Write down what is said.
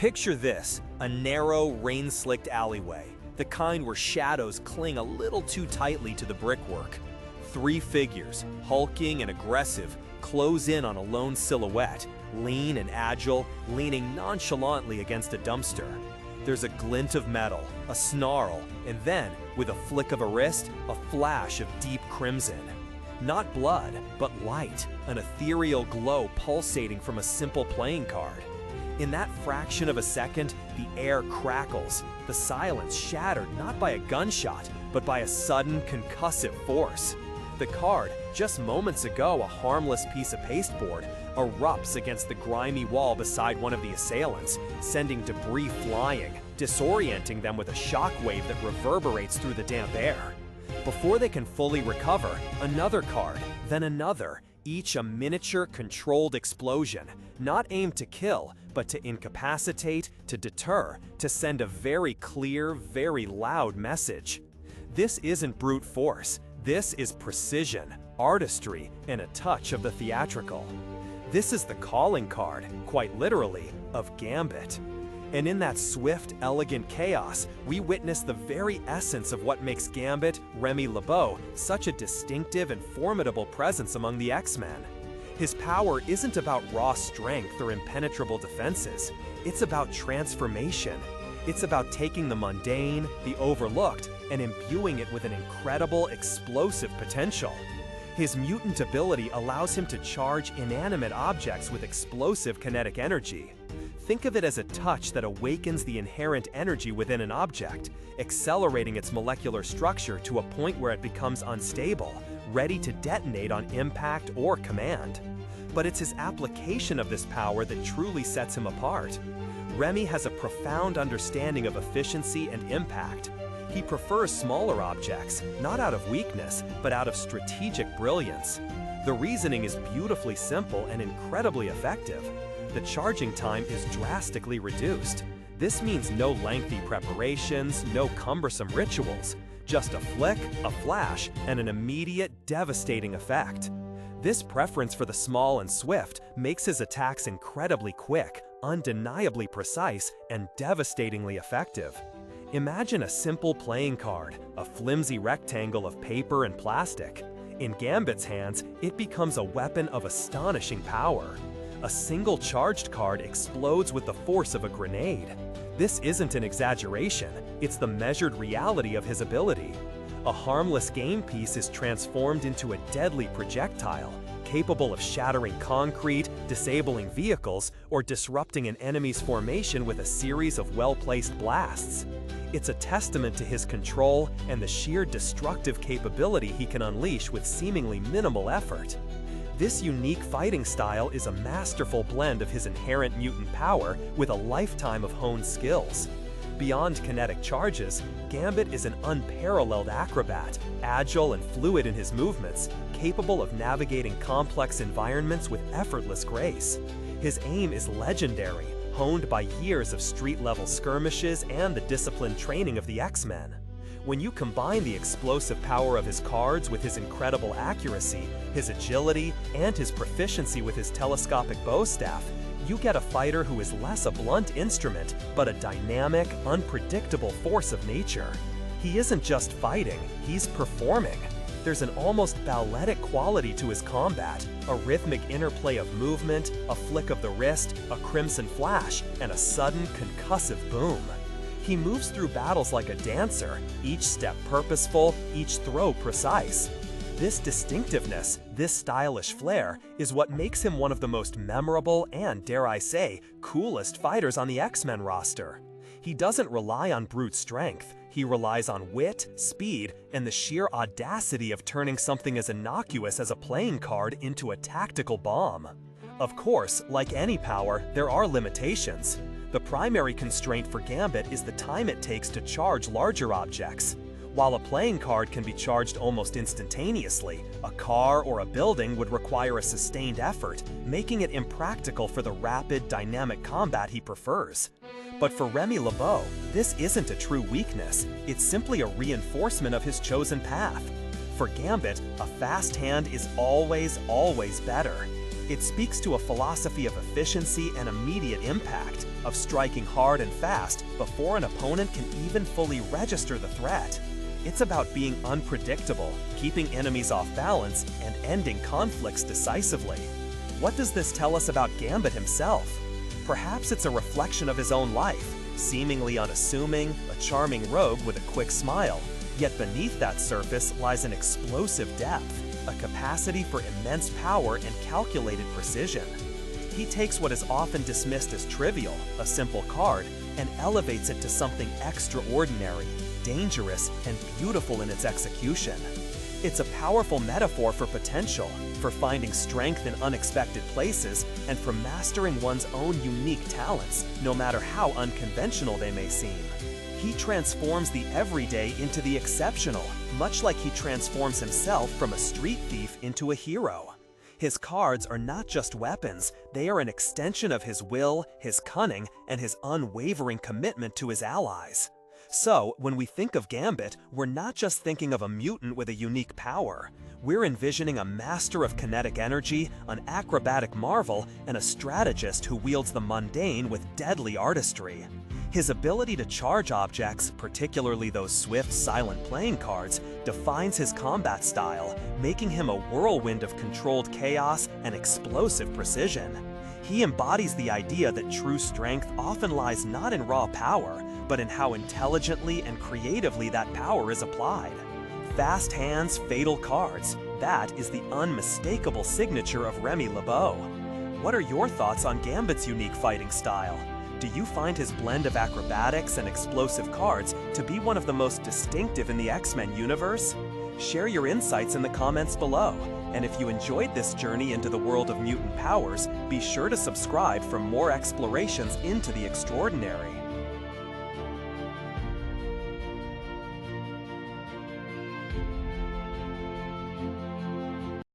Picture this, a narrow, rain-slicked alleyway, the kind where shadows cling a little too tightly to the brickwork. Three figures, hulking and aggressive, close in on a lone silhouette, lean and agile, leaning nonchalantly against a dumpster. There's a glint of metal, a snarl, and then, with a flick of a wrist, a flash of deep crimson. Not blood, but light, an ethereal glow pulsating from a simple playing card. In that fraction of a second, the air crackles, the silence shattered not by a gunshot, but by a sudden concussive force. The card, just moments ago a harmless piece of pasteboard, erupts against the grimy wall beside one of the assailants, sending debris flying, disorienting them with a shockwave that reverberates through the damp air. Before they can fully recover, another card, then another, each a miniature controlled explosion, not aimed to kill, but to incapacitate, to deter, to send a very clear, very loud message. This isn't brute force. This is precision, artistry, and a touch of the theatrical. This is the calling card, quite literally, of Gambit. And in that swift, elegant chaos, we witness the very essence of what makes Gambit, Remy LeBeau, such a distinctive and formidable presence among the X-Men. His power isn't about raw strength or impenetrable defenses. It's about transformation. It's about taking the mundane, the overlooked, and imbuing it with an incredible, explosive potential. His mutant ability allows him to charge inanimate objects with explosive kinetic energy. Think of it as a touch that awakens the inherent energy within an object, accelerating its molecular structure to a point where it becomes unstable, ready to detonate on impact or command. But it's his application of this power that truly sets him apart. Remy has a profound understanding of efficiency and impact. He prefers smaller objects, not out of weakness, but out of strategic brilliance. The reasoning is beautifully simple and incredibly effective. The charging time is drastically reduced. This means no lengthy preparations, no cumbersome rituals, just a flick, a flash, and an immediate, devastating effect. This preference for the small and swift makes his attacks incredibly quick, undeniably precise, and devastatingly effective. Imagine a simple playing card, a flimsy rectangle of paper and plastic. In Gambit's hands, it becomes a weapon of astonishing power. A single charged card explodes with the force of a grenade. This isn't an exaggeration, it's the measured reality of his ability. A harmless game piece is transformed into a deadly projectile, capable of shattering concrete, disabling vehicles, or disrupting an enemy's formation with a series of well-placed blasts. It's a testament to his control and the sheer destructive capability he can unleash with seemingly minimal effort. This unique fighting style is a masterful blend of his inherent mutant power with a lifetime of honed skills. Beyond kinetic charges, Gambit is an unparalleled acrobat, agile and fluid in his movements, capable of navigating complex environments with effortless grace. His aim is legendary, honed by years of street-level skirmishes and the disciplined training of the X-Men. When you combine the explosive power of his cards with his incredible accuracy, his agility, and his proficiency with his telescopic bow staff, you get a fighter who is less a blunt instrument, but a dynamic, unpredictable force of nature. He isn't just fighting, he's performing. There's an almost balletic quality to his combat, a rhythmic interplay of movement, a flick of the wrist, a crimson flash, and a sudden concussive boom. He moves through battles like a dancer, each step purposeful, each throw precise. This distinctiveness, this stylish flair, is what makes him one of the most memorable and, dare I say, coolest fighters on the X-Men roster. He doesn't rely on brute strength. He relies on wit, speed, and the sheer audacity of turning something as innocuous as a playing card into a tactical bomb. Of course, like any power, there are limitations. The primary constraint for Gambit is the time it takes to charge larger objects. While a playing card can be charged almost instantaneously, a car or a building would require a sustained effort, making it impractical for the rapid, dynamic combat he prefers. But for Remy LeBeau, this isn't a true weakness, it's simply a reinforcement of his chosen path. For Gambit, a fast hand is always better. It speaks to a philosophy of efficiency and immediate impact, of striking hard and fast before an opponent can even fully register the threat. It's about being unpredictable, keeping enemies off balance, and ending conflicts decisively. What does this tell us about Gambit himself? Perhaps it's a reflection of his own life, seemingly unassuming, a charming rogue with a quick smile. Yet beneath that surface lies an explosive depth, a capacity for immense power and calculated precision. He takes what is often dismissed as trivial, a simple card, and elevates it to something extraordinary, dangerous, and beautiful in its execution. It's a powerful metaphor for potential, for finding strength in unexpected places, and for mastering one's own unique talents, no matter how unconventional they may seem. He transforms the everyday into the exceptional, much like he transforms himself from a street thief into a hero. His cards are not just weapons, they are an extension of his will, his cunning, and his unwavering commitment to his allies. So, when we think of Gambit, we're not just thinking of a mutant with a unique power. We're envisioning a master of kinetic energy, an acrobatic marvel, and a strategist who wields the mundane with deadly artistry. His ability to charge objects, particularly those swift, silent playing cards, defines his combat style, making him a whirlwind of controlled chaos and explosive precision. He embodies the idea that true strength often lies not in raw power, but in how intelligently and creatively that power is applied. Fast hands, fatal cards, that is the unmistakable signature of Remy LeBeau. What are your thoughts on Gambit's unique fighting style? Do you find his blend of acrobatics and explosive cards to be one of the most distinctive in the X-Men universe? Share your insights in the comments below, and if you enjoyed this journey into the world of mutant powers, be sure to subscribe for more explorations into the extraordinary.